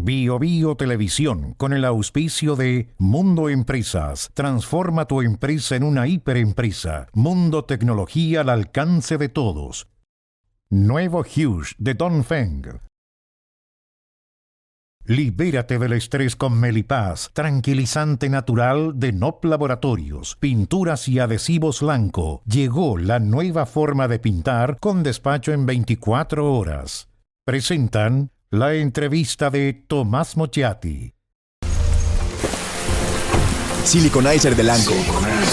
Bio Bio Televisión, con el auspicio de Mundo Empresas. Transforma tu empresa en una hiperempresa. Mundo Tecnología al alcance de todos. Nuevo Huge de Dongfeng. Libérate del estrés con Melipaz, tranquilizante natural de NOP Laboratorios. Pinturas y adhesivos Lanco. Llegó la nueva forma de pintar con despacho en 24 horas. Presentan la entrevista de Tomás Mochiati. Siliconizer de Lanco.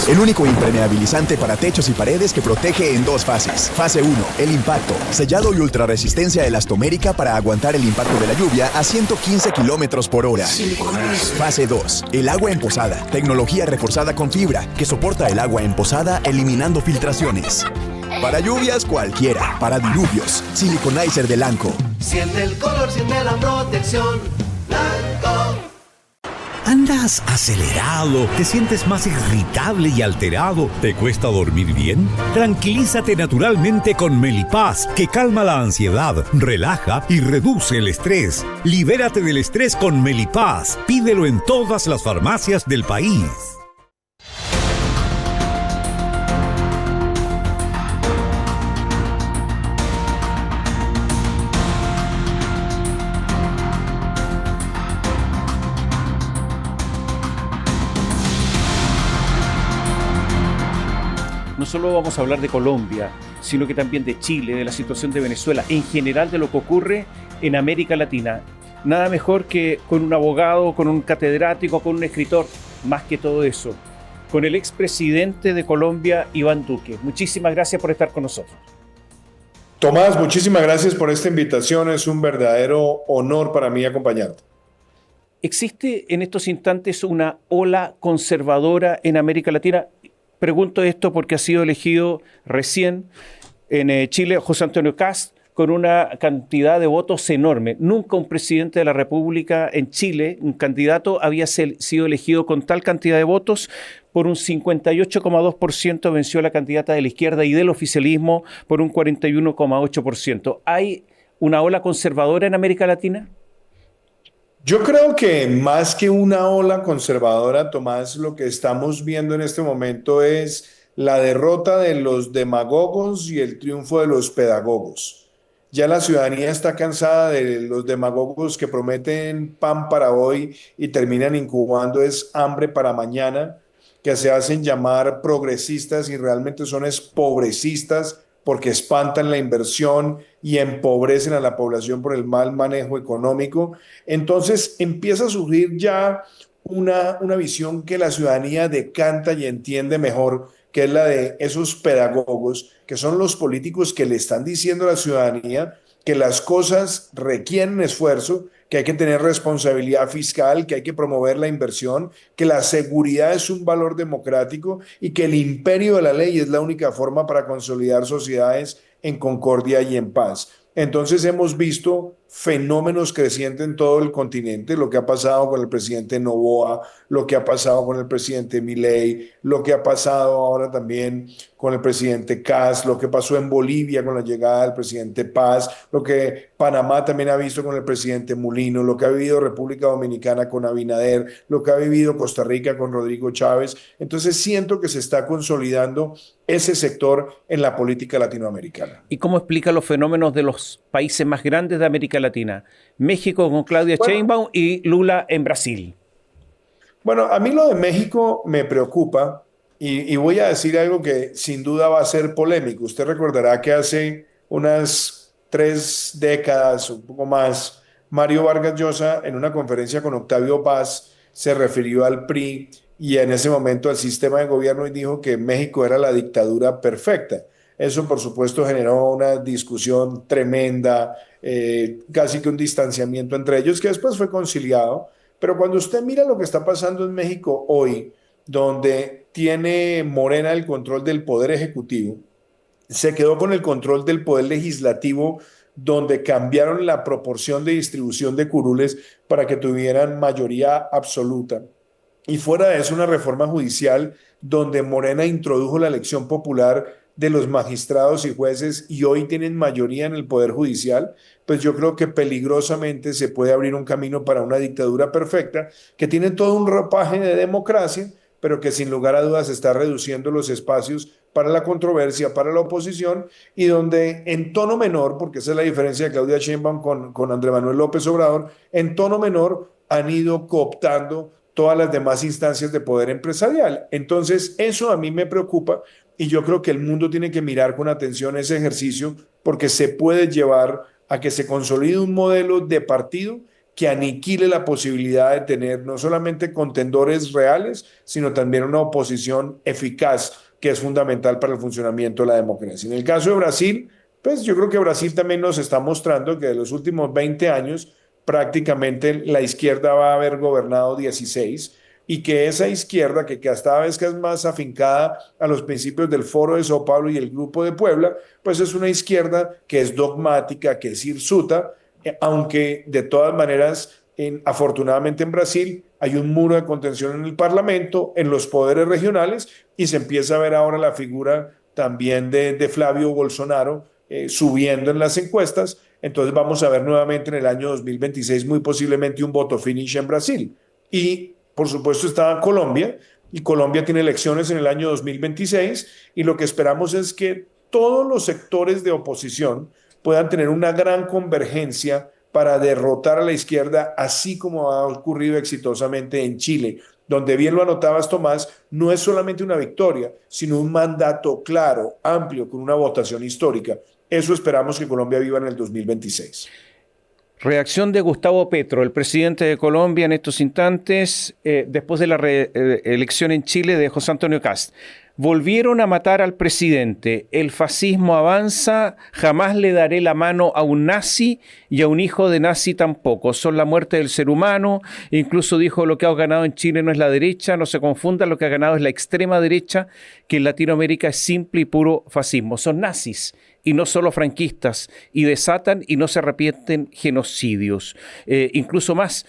El único impermeabilizante para techos y paredes que protege en dos fases. Fase 1, el impacto. Sellado y ultrarresistencia elastomérica para aguantar el impacto de la lluvia a 115 kilómetros por hora. Fase 2, el agua emposada. Tecnología reforzada con fibra que soporta el agua emposada eliminando filtraciones. Para lluvias cualquiera, para diluvios. Siliconizer de Lanco. Siente el color, siente la protección. Lanco. ¿Andas acelerado? ¿Te sientes más irritable y alterado? ¿Te cuesta dormir bien? Tranquilízate naturalmente con Melipaz, que calma la ansiedad, relaja y reduce el estrés. Libérate del estrés con Melipaz. Pídelo en todas las farmacias del país. No solo vamos a hablar de Colombia, sino que también de Chile, de la situación de Venezuela, en general de lo que ocurre en América Latina. Nada mejor que con un abogado, con un catedrático, con un escritor, más que todo eso, con el expresidente de Colombia, Iván Duque. Muchísimas gracias por estar con nosotros. Tomás, muchísimas gracias por esta invitación. Es un verdadero honor para mí acompañarte. ¿Existe en estos instantes una ola conservadora en América Latina? Pregunto esto porque ha sido elegido recién en Chile José Antonio Kast con una cantidad de votos enorme. Nunca un presidente de la República en Chile, un candidato, había sido elegido con tal cantidad de votos. Por un 58,2% venció a la candidata de la izquierda y del oficialismo por un 41,8%. ¿Hay una ola conservadora en América Latina? Yo creo que más que una ola conservadora, Tomás, lo que estamos viendo en este momento es la derrota de los demagogos y el triunfo de los pedagogos. Ya la ciudadanía está cansada de los demagogos que prometen pan para hoy y terminan incubando es hambre para mañana, que se hacen llamar progresistas y realmente son progresistas porque espantan la inversión y empobrecen a la población por el mal manejo económico. Entonces empieza a surgir ya una visión que la ciudadanía decanta y entiende mejor, que es la de esos pedagogos, que son los políticos que le están diciendo a la ciudadanía que las cosas requieren esfuerzo, que hay que tener responsabilidad fiscal, que hay que promover la inversión, que la seguridad es un valor democrático y que el imperio de la ley es la única forma para consolidar sociedades en concordia y en paz. Entonces hemos visto fenómenos crecientes en todo el continente, lo que ha pasado con el presidente Noboa, lo que ha pasado con el presidente Milei, lo que ha pasado ahora también con el presidente Kast, lo que pasó en Bolivia con la llegada del presidente Paz, lo que Panamá también ha visto con el presidente Mulino, lo que ha vivido República Dominicana con Abinader, lo que ha vivido Costa Rica con Rodrigo Chávez. Entonces siento que se está consolidando ese sector en la política latinoamericana. ¿Y cómo explica los fenómenos de los países más grandes de América Latina? México con Claudia Sheinbaum y Lula en Brasil. Bueno, a mí lo de México me preocupa y voy a decir algo que sin duda va a ser polémico. Usted recordará que hace unas 3 décadas, un poco más, Mario Vargas Llosa en una conferencia con Octavio Paz se refirió al PRI y en ese momento al sistema de gobierno y dijo que México era la dictadura perfecta. Eso, por supuesto, generó una discusión tremenda, casi que un distanciamiento entre ellos, que después fue conciliado. Pero cuando usted mira lo que está pasando en México hoy, donde tiene Morena el control del poder ejecutivo, se quedó con el control del poder legislativo, donde cambiaron la proporción de distribución de curules para que tuvieran mayoría absoluta. Y fuera de eso, una reforma judicial donde Morena introdujo la elección popular de los magistrados y jueces y hoy tienen mayoría en el Poder Judicial, pues yo creo que peligrosamente se puede abrir un camino para una dictadura perfecta que tiene todo un ropaje de democracia, pero que sin lugar a dudas está reduciendo los espacios para la controversia, para la oposición, y donde en tono menor, porque esa es la diferencia de Claudia Sheinbaum con Andrés Manuel López Obrador, en tono menor han ido cooptando todas las demás instancias de poder empresarial. Entonces, eso a mí me preocupa y yo creo que el mundo tiene que mirar con atención ese ejercicio porque se puede llevar a que se consolide un modelo de partido que aniquile la posibilidad de tener no solamente contendores reales, sino también una oposición eficaz, que es fundamental para el funcionamiento de la democracia. En el caso de Brasil, pues yo creo que Brasil también nos está mostrando que de los últimos 20 años prácticamente la izquierda va a haber gobernado 16 y que esa izquierda, que cada vez que es más afincada a los principios del Foro de Sao Paulo y el Grupo de Puebla, pues es una izquierda que es dogmática, que es hirsuta, aunque de todas maneras, afortunadamente en Brasil hay un muro de contención en el Parlamento, en los poderes regionales, y se empieza a ver ahora la figura también de Flavio Bolsonaro subiendo en las encuestas. Entonces vamos a ver nuevamente en el año 2026 muy posiblemente un voto finish en Brasil. Y por supuesto está Colombia, y Colombia tiene elecciones en el año 2026, y lo que esperamos es que todos los sectores de oposición puedan tener una gran convergencia para derrotar a la izquierda, así como ha ocurrido exitosamente en Chile, donde bien lo anotabas, Tomás, no es solamente una victoria, sino un mandato claro, amplio, con una votación histórica. Eso esperamos que Colombia viva en el 2026. Reacción de Gustavo Petro, el presidente de Colombia en estos instantes, después de la elección en Chile de José Antonio Kast. Volvieron a matar al presidente. El fascismo avanza. Jamás le daré la mano a un nazi y a un hijo de nazi tampoco. Son la muerte del ser humano. Incluso dijo: lo que ha ganado en Chile no es la derecha. No se confundan, lo que ha ganado es la extrema derecha, que en Latinoamérica es simple y puro fascismo. Son nazis y no solo franquistas, y desatan y no se arrepienten genocidios. Incluso más,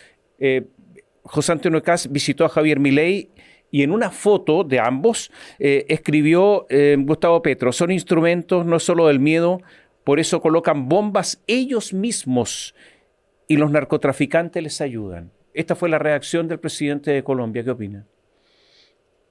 José Antonio Kast visitó a Javier Milei y en una foto de ambos escribió Gustavo Petro: son instrumentos no solo del miedo, por eso colocan bombas ellos mismos y los narcotraficantes les ayudan. Esta fue la reacción del presidente de Colombia. ¿Qué opina?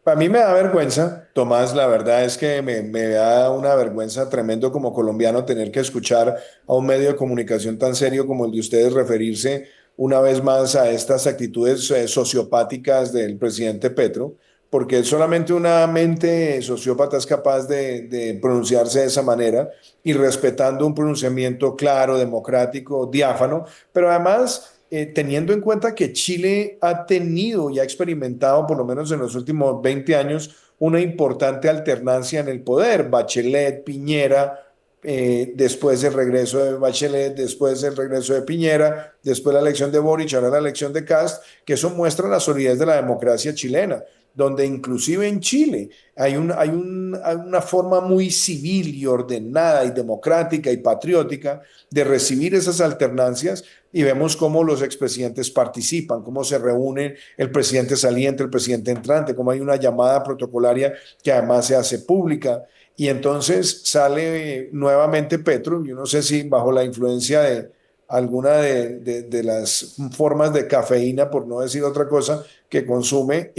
Para mí me da vergüenza, Tomás, la verdad es que me da una vergüenza tremendo como colombiano tener que escuchar a un medio de comunicación tan serio como el de ustedes referirse una vez más a estas actitudes sociopáticas del presidente Petro, porque solamente una mente sociópata es capaz de pronunciarse de esa manera y respetando un pronunciamiento claro, democrático, diáfano, pero además teniendo en cuenta que Chile ha tenido y ha experimentado, por lo menos en los últimos 20 años, una importante alternancia en el poder. Bachelet, Piñera, después el regreso de Bachelet, después el regreso de Piñera, después la elección de Boric, ahora la elección de Kast, que eso muestra la solidez de la democracia chilena, donde inclusive en Chile hay una forma muy civil y ordenada y democrática y patriótica de recibir esas alternancias, y vemos cómo los expresidentes participan, cómo se reúnen el presidente saliente, el presidente entrante, cómo hay una llamada protocolaria que además se hace pública. Y entonces sale nuevamente Petro, yo no sé si bajo la influencia de alguna de las formas de cafeína, por no decir otra cosa, que consume,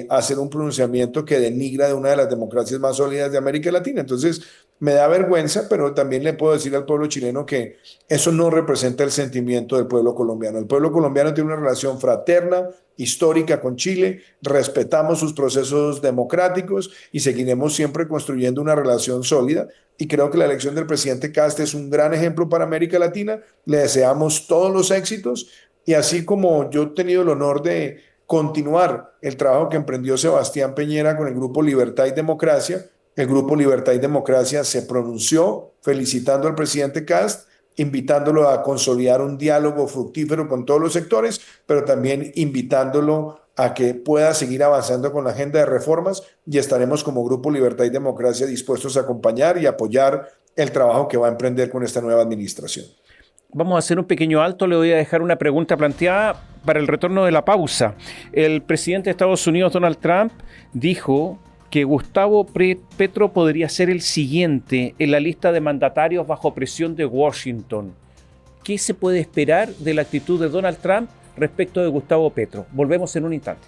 hacer un pronunciamiento que denigra de una de las democracias más sólidas de América Latina. Entonces me da vergüenza, pero también le puedo decir al pueblo chileno que eso no representa el sentimiento del pueblo colombiano. El pueblo colombiano tiene una relación fraterna, histórica con Chile, respetamos sus procesos democráticos y seguiremos siempre construyendo una relación sólida, y creo que la elección del presidente Kast es un gran ejemplo para América Latina. Le deseamos todos los éxitos, y así como yo he tenido el honor de continuar el trabajo que emprendió Sebastián Piñera con el Grupo Libertad y Democracia, el Grupo Libertad y Democracia se pronunció felicitando al presidente Kast, invitándolo a consolidar un diálogo fructífero con todos los sectores, pero también invitándolo a que pueda seguir avanzando con la agenda de reformas, y estaremos como Grupo Libertad y Democracia dispuestos a acompañar y apoyar el trabajo que va a emprender con esta nueva administración. Vamos a hacer un pequeño alto. Le voy a dejar una pregunta planteada para el retorno de la pausa. El presidente de Estados Unidos, Donald Trump, dijo que Gustavo Petro podría ser el siguiente en la lista de mandatarios bajo presión de Washington. ¿Qué se puede esperar de la actitud de Donald Trump respecto de Gustavo Petro? Volvemos en un instante.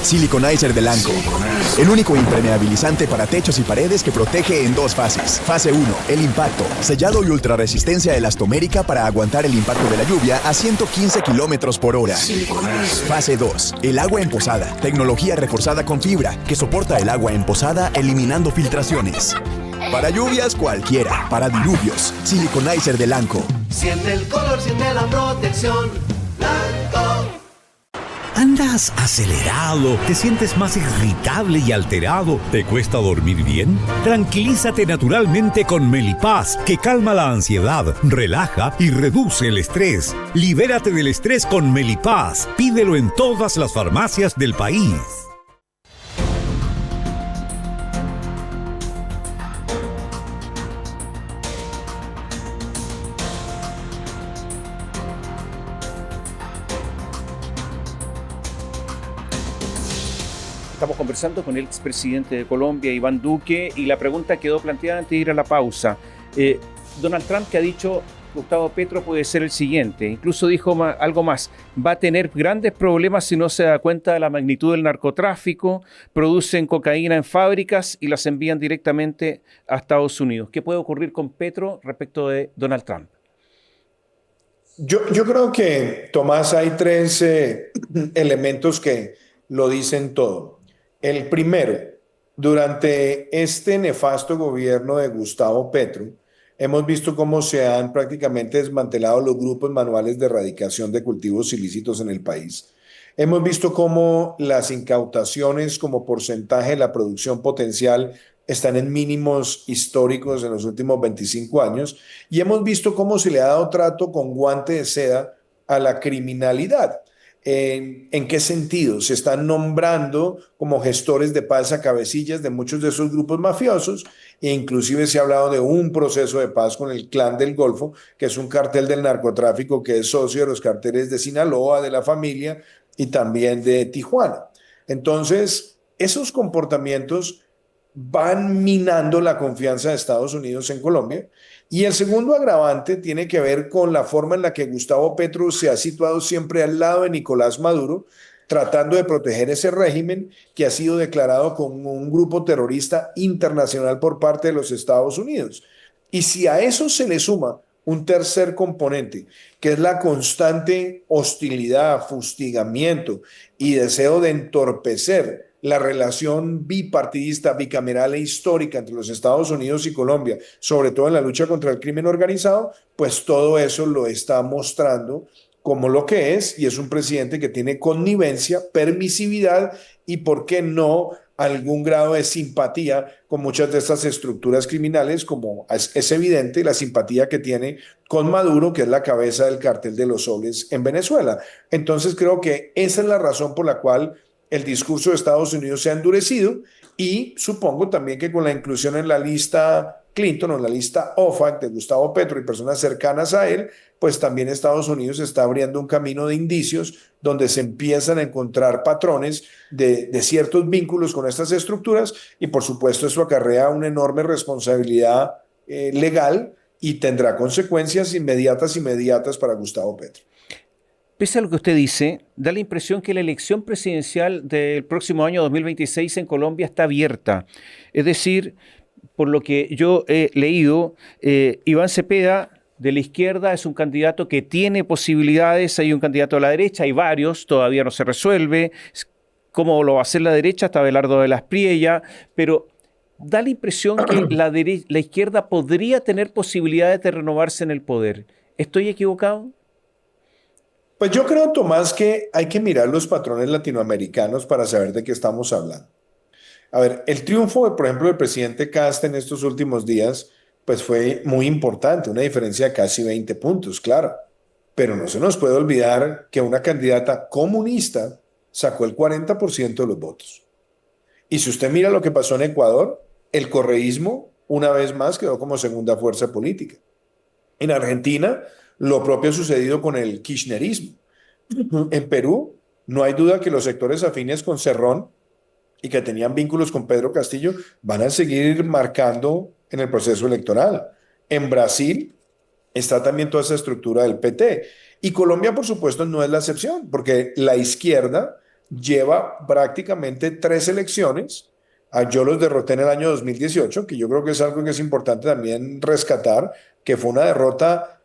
Siliconizer de Lanco. El único impermeabilizante para techos y paredes que protege en dos fases. Fase 1, el impacto. Sellado y ultrarresistencia elastomérica para aguantar el impacto de la lluvia a 115 kilómetros por hora. Fase 2, el agua emposada. Tecnología reforzada con fibra que soporta el agua emposada eliminando filtraciones. Para lluvias cualquiera, para diluvios. Siliconizer de Lanco. Siente el color, siente la protección. Blanco. ¿Andas acelerado? ¿Te sientes más irritable y alterado? ¿Te cuesta dormir bien? Tranquilízate naturalmente con Melipaz, que calma la ansiedad, relaja y reduce el estrés. Libérate del estrés con Melipaz. Pídelo en todas las farmacias del país. Estamos conversando con el expresidente de Colombia, Iván Duque, y la pregunta quedó planteada antes de ir a la pausa. Donald Trump, que ha dicho Gustavo Petro puede ser el siguiente, incluso dijo algo más, va a tener grandes problemas si no se da cuenta de la magnitud del narcotráfico, producen cocaína en fábricas y las envían directamente a Estados Unidos. ¿Qué puede ocurrir con Petro respecto de Donald Trump? Yo creo que, Tomás, hay tres elementos que lo dicen todo. El primero, durante este nefasto gobierno de Gustavo Petro, hemos visto cómo se han prácticamente desmantelado los grupos manuales de erradicación de cultivos ilícitos en el país. Hemos visto cómo las incautaciones como porcentaje de la producción potencial están en mínimos históricos en los últimos 25 años y hemos visto cómo se le ha dado trato con guante de seda a la criminalidad. ¿En qué sentido? Se están nombrando como gestores de paz a cabecillas de muchos de esos grupos mafiosos e inclusive se ha hablado de un proceso de paz con el Clan del Golfo, que es un cartel del narcotráfico que es socio de los carteles de Sinaloa, de La Familia y también de Tijuana. Entonces, esos comportamientos van minando la confianza de Estados Unidos en Colombia. Y el segundo agravante tiene que ver con la forma en la que Gustavo Petro se ha situado siempre al lado de Nicolás Maduro, tratando de proteger ese régimen que ha sido declarado como un grupo terrorista internacional por parte de los Estados Unidos. Y si a eso se le suma un tercer componente, que es la constante hostilidad, fustigamiento y deseo de entorpecer la relación bipartidista, bicameral e histórica entre los Estados Unidos y Colombia, sobre todo en la lucha contra el crimen organizado, pues todo eso lo está mostrando como lo que es, y es un presidente que tiene connivencia, permisividad y, ¿por qué no?, algún grado de simpatía con muchas de estas estructuras criminales, como es evidente la simpatía que tiene con Maduro, que es la cabeza del cartel de los soles en Venezuela. Entonces creo que esa es la razón por la cual el discurso de Estados Unidos se ha endurecido y supongo también que con la inclusión en la lista Clinton o en la lista OFAC de Gustavo Petro y personas cercanas a él, pues también Estados Unidos está abriendo un camino de indicios donde se empiezan a encontrar patrones de ciertos vínculos con estas estructuras y por supuesto eso acarrea una enorme responsabilidad legal y tendrá consecuencias inmediatas para Gustavo Petro. Pese a lo que usted dice, da la impresión que la elección presidencial del próximo año 2026 en Colombia está abierta. Es decir, por lo que yo he leído, Iván Cepeda de la izquierda es un candidato que tiene posibilidades, hay un candidato a la derecha, hay varios, todavía no se resuelve. ¿Cómo lo va a hacer la derecha? Está Abelardo de las Priella, pero da la impresión que la izquierda podría tener posibilidades de renovarse en el poder. ¿Estoy equivocado? Pues yo creo, Tomás, que hay que mirar los patrones latinoamericanos para saber de qué estamos hablando. A ver, el triunfo, por ejemplo, del presidente Kast en estos últimos días, pues fue muy importante, una diferencia de casi 20 puntos, claro. Pero no se nos puede olvidar que una candidata comunista sacó el 40% de los votos. Y si usted mira lo que pasó en Ecuador, el correísmo una vez más quedó como segunda fuerza política. En Argentina, lo propio ha sucedido con el kirchnerismo. En Perú, no hay duda que los sectores afines con Cerrón y que tenían vínculos con Pedro Castillo van a seguir marcando en el proceso electoral. En Brasil está también toda esa estructura del PT. Y Colombia, por supuesto, no es la excepción, porque la izquierda lleva prácticamente 3 elecciones. Yo los derroté en el año 2018, que yo creo que es algo que es importante también rescatar, que fue una derrota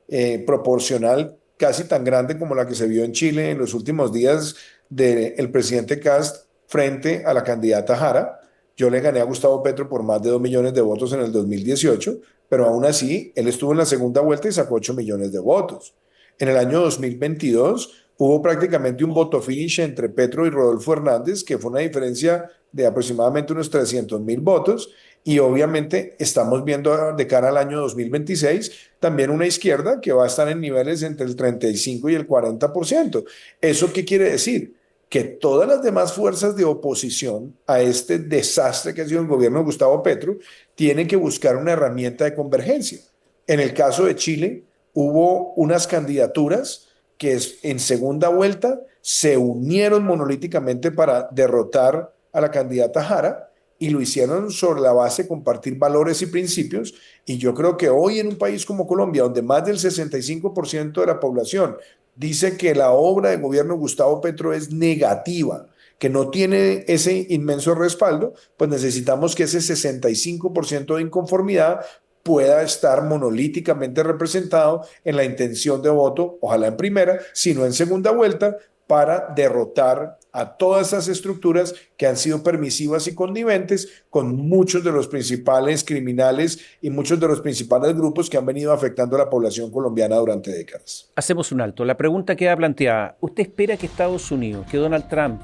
proporcional casi tan grande como la que se vio en Chile en los últimos días del presidente Kast frente a la candidata Jara. Yo le gané a Gustavo Petro por más de 2 millones de votos en el 2018, pero aún así él estuvo en la segunda vuelta y sacó 8 millones de votos. En el año 2022 hubo prácticamente un voto finish entre Petro y Rodolfo Hernández, que fue una diferencia de aproximadamente unos 300.000 votos, y obviamente estamos viendo de cara al año 2026 también una izquierda que va a estar en niveles entre el 35 y el 40%. ¿Eso qué quiere decir? Que todas las demás fuerzas de oposición a este desastre que ha sido el gobierno de Gustavo Petro tienen que buscar una herramienta de convergencia. En el caso de Chile, hubo unas candidaturas que en segunda vuelta se unieron monolíticamente para derrotar a la candidata Jara, y lo hicieron sobre la base de compartir valores y principios. Y yo creo que hoy en un país como Colombia, donde más del 65% de la población dice que la obra de gobierno de Gustavo Petro es negativa, que no tiene ese inmenso respaldo, pues necesitamos que ese 65% de inconformidad pueda estar monolíticamente representado en la intención de voto, ojalá en primera, sino en segunda vuelta, para derrotar a todas esas estructuras que han sido permisivas y conniventes con muchos de los principales criminales y muchos de los principales grupos que han venido afectando a la población colombiana durante décadas. Hacemos un alto. La pregunta queda planteada. ¿Usted espera que Estados Unidos, que Donald Trump,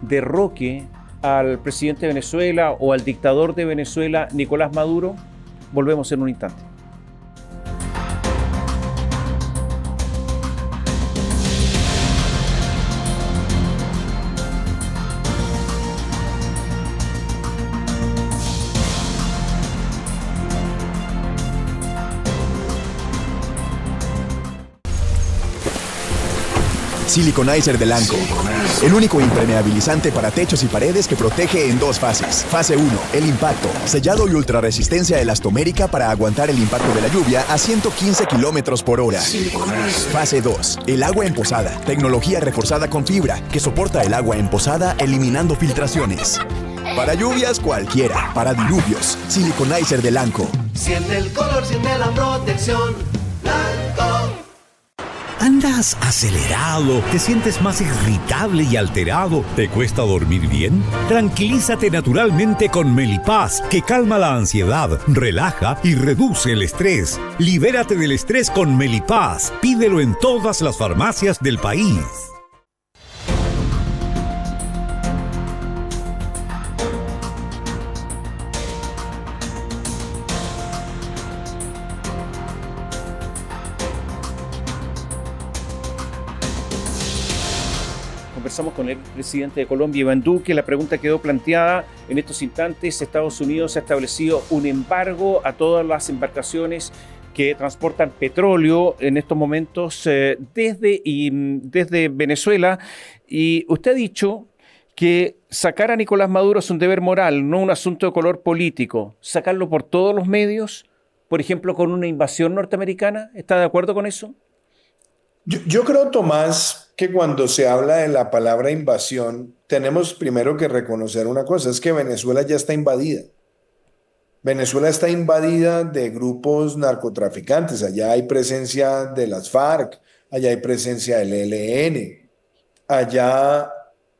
derroque al presidente de Venezuela o al dictador de Venezuela, Nicolás Maduro? Volvemos en un instante. Siliconizer de Lanco. El único impermeabilizante para techos y paredes que protege en 2 fases. Fase 1, el impacto. Sellado y ultrarresistencia elastomérica para aguantar el impacto de la lluvia a 115 kilómetros por hora. Fase 2, el agua emposada. Tecnología reforzada con fibra que soporta el agua emposada eliminando filtraciones. Para lluvias cualquiera, para diluvios. Siliconizer de Lanco. Siente el color, siente la protección. Blanco. ¿Andas acelerado? ¿Te sientes más irritable y alterado? ¿Te cuesta dormir bien? Tranquilízate naturalmente con Melipaz, que calma la ansiedad, relaja y reduce el estrés. Libérate del estrés con Melipaz. Pídelo en todas las farmacias del país. Conversamos con el presidente de Colombia, Iván Duque. La pregunta quedó planteada. En estos instantes, Estados Unidos ha establecido un embargo a todas las embarcaciones que transportan petróleo en estos momentos desde Venezuela. Y usted ha dicho que sacar a Nicolás Maduro es un deber moral, no un asunto de color político. Sacarlo por todos los medios, por ejemplo, con una invasión norteamericana. ¿Está de acuerdo con eso? Yo creo, Tomás, que cuando se habla de la palabra invasión, tenemos primero que reconocer una cosa, es que Venezuela ya está invadida. Venezuela está invadida de grupos narcotraficantes. Allá hay presencia de las FARC, allá hay presencia del ELN. Allá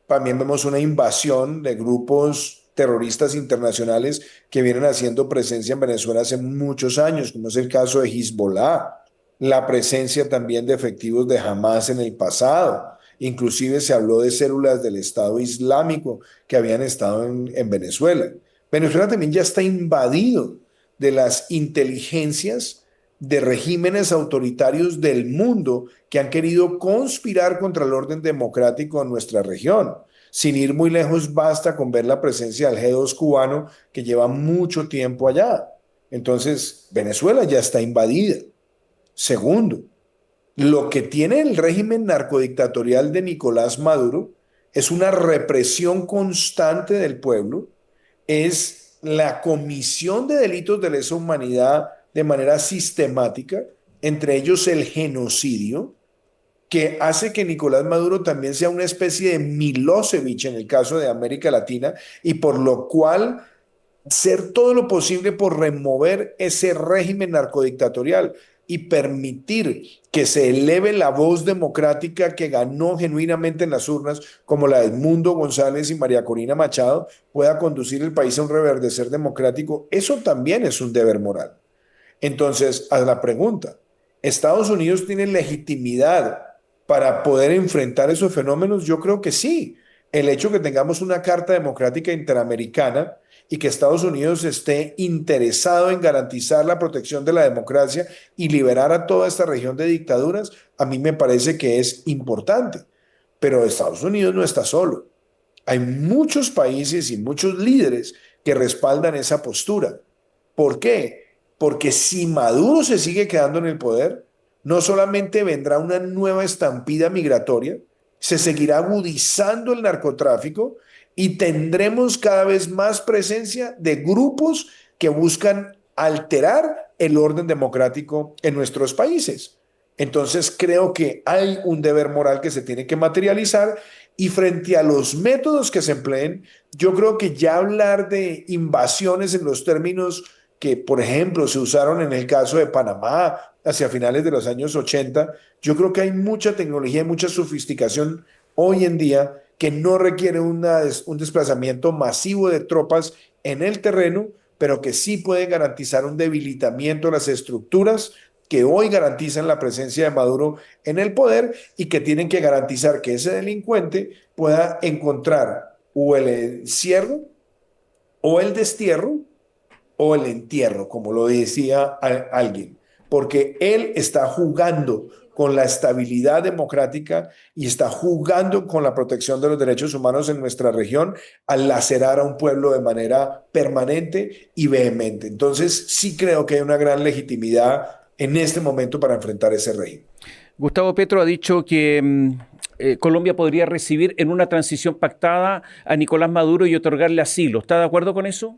también vemos una invasión de grupos terroristas internacionales que vienen haciendo presencia en Venezuela hace muchos años, como es el caso de Hezbollah. La presencia también de efectivos de Hamas en el pasado. Inclusive se habló de células del Estado Islámico que habían estado en Venezuela. Venezuela también ya está invadido de las inteligencias de regímenes autoritarios del mundo que han querido conspirar contra el orden democrático en nuestra región. Sin ir muy lejos, basta con ver la presencia del G2 cubano que lleva mucho tiempo allá. Entonces, Venezuela ya está invadida. Segundo, lo que tiene el régimen narcodictatorial de Nicolás Maduro es una represión constante del pueblo, es la comisión de delitos de lesa humanidad de manera sistemática, entre ellos el genocidio, que hace que Nicolás Maduro también sea una especie de Milosevic en el caso de América Latina, y por lo cual hacer todo lo posible por remover ese régimen narcodictatorial y permitir que se eleve la voz democrática que ganó genuinamente en las urnas, como la de Edmundo González y María Corina Machado, pueda conducir el país a un reverdecer democrático. Eso también es un deber moral. Entonces, a la pregunta, ¿Estados Unidos tiene legitimidad para poder enfrentar esos fenómenos? Yo creo que sí. El hecho que tengamos una Carta Democrática Interamericana y que Estados Unidos esté interesado en garantizar la protección de la democracia y liberar a toda esta región de dictaduras, a mí me parece que es importante. Pero Estados Unidos no está solo. Hay muchos países y muchos líderes que respaldan esa postura. ¿Por qué? Porque si Maduro se sigue quedando en el poder, no solamente vendrá una nueva estampida migratoria, se seguirá agudizando el narcotráfico y tendremos cada vez más presencia de grupos que buscan alterar el orden democrático en nuestros países. Entonces creo que hay un deber moral que se tiene que materializar, y frente a los métodos que se empleen, yo creo que ya hablar de invasiones en los términos que, por ejemplo, se usaron en el caso de Panamá hacia finales de los años 80, yo creo que hay mucha tecnología y mucha sofisticación hoy en día que no requiere un desplazamiento masivo de tropas en el terreno, pero que sí puede garantizar un debilitamiento de las estructuras que hoy garantizan la presencia de Maduro en el poder y que tienen que garantizar que ese delincuente pueda encontrar o el encierro o el destierro o el entierro, como lo decía alguien, porque él está jugando con la estabilidad democrática y está jugando con la protección de los derechos humanos en nuestra región al lacerar a un pueblo de manera permanente y vehemente. Entonces, sí creo que hay una gran legitimidad en este momento para enfrentar ese régimen. Gustavo Petro ha dicho que Colombia podría recibir en una transición pactada a Nicolás Maduro y otorgarle asilo. ¿Está de acuerdo con eso?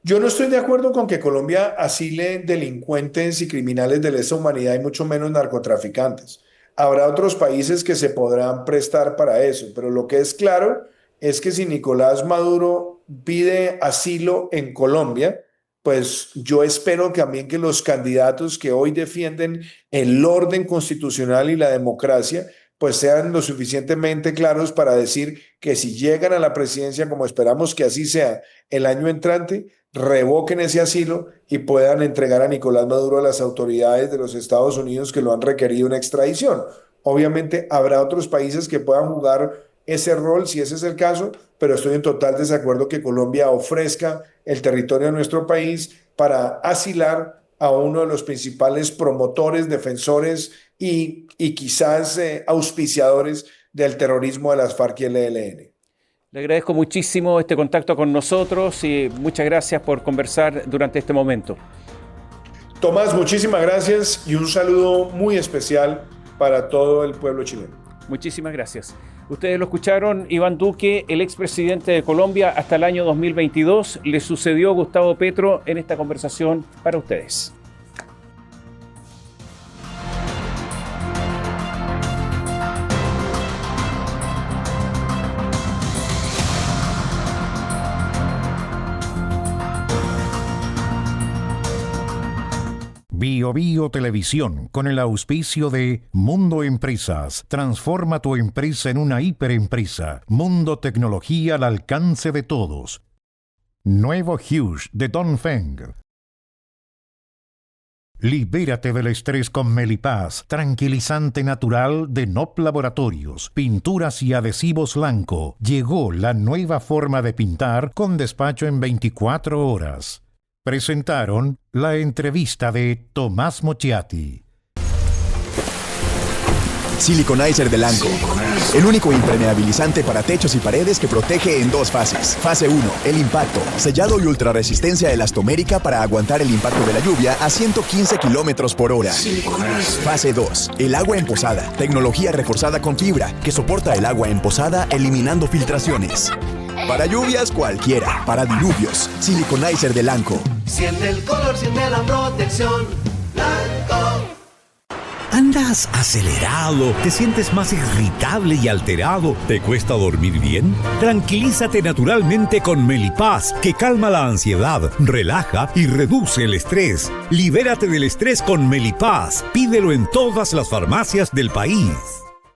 Yo no estoy de acuerdo con que Colombia asile delincuentes y criminales de lesa humanidad y mucho menos narcotraficantes. Habrá otros países que se podrán prestar para eso, pero lo que es claro es que si Nicolás Maduro pide asilo en Colombia, pues yo espero también que los candidatos que hoy defienden el orden constitucional y la democracia, pues sean lo suficientemente claros para decir que si llegan a la presidencia, como esperamos que así sea el año entrante, revoquen ese asilo y puedan entregar a Nicolás Maduro a las autoridades de los Estados Unidos que lo han requerido en extradición. Obviamente habrá otros países que puedan jugar ese rol si ese es el caso, pero estoy en total desacuerdo que Colombia ofrezca el territorio de nuestro país para asilar a uno de los principales promotores, defensores y quizás auspiciadores del terrorismo de las FARC y el ELN. Le agradezco muchísimo este contacto con nosotros y muchas gracias por conversar durante este momento. Tomás, muchísimas gracias y un saludo muy especial para todo el pueblo chileno. Muchísimas gracias. Ustedes lo escucharon, Iván Duque, el expresidente de Colombia hasta el año 2022. Le sucedió a Gustavo Petro en esta conversación para ustedes. Bio Bio Televisión, con el auspicio de Mundo Empresas. Transforma tu empresa en una hiperempresa. Mundo Tecnología al alcance de todos. Nuevo Huge de Dongfeng. Libérate del estrés con Melipaz, tranquilizante natural de NOP Laboratorios. Pinturas y adhesivos Lanco. Llegó la nueva forma de pintar con despacho en 24 horas. Presentaron la entrevista de Tomás Mochiati. Siliconizer de Lanco. El único impermeabilizante para techos y paredes que protege en dos fases. Fase 1, el impacto, sellado y ultrarresistencia elastomérica para aguantar el impacto de la lluvia a 115 kilómetros por hora. Fase 2, el agua en posada, tecnología reforzada con fibra que soporta el agua en posada eliminando filtraciones. Para lluvias cualquiera, para diluvios, Siliconizer de Lanco. Siente el color, siente la protección. Lanco. ¿Andas acelerado? ¿Te sientes más irritable y alterado? ¿Te cuesta dormir bien? Tranquilízate naturalmente con Melipaz, que calma la ansiedad, relaja y reduce el estrés. Libérate del estrés con Melipaz. Pídelo en todas las farmacias del país.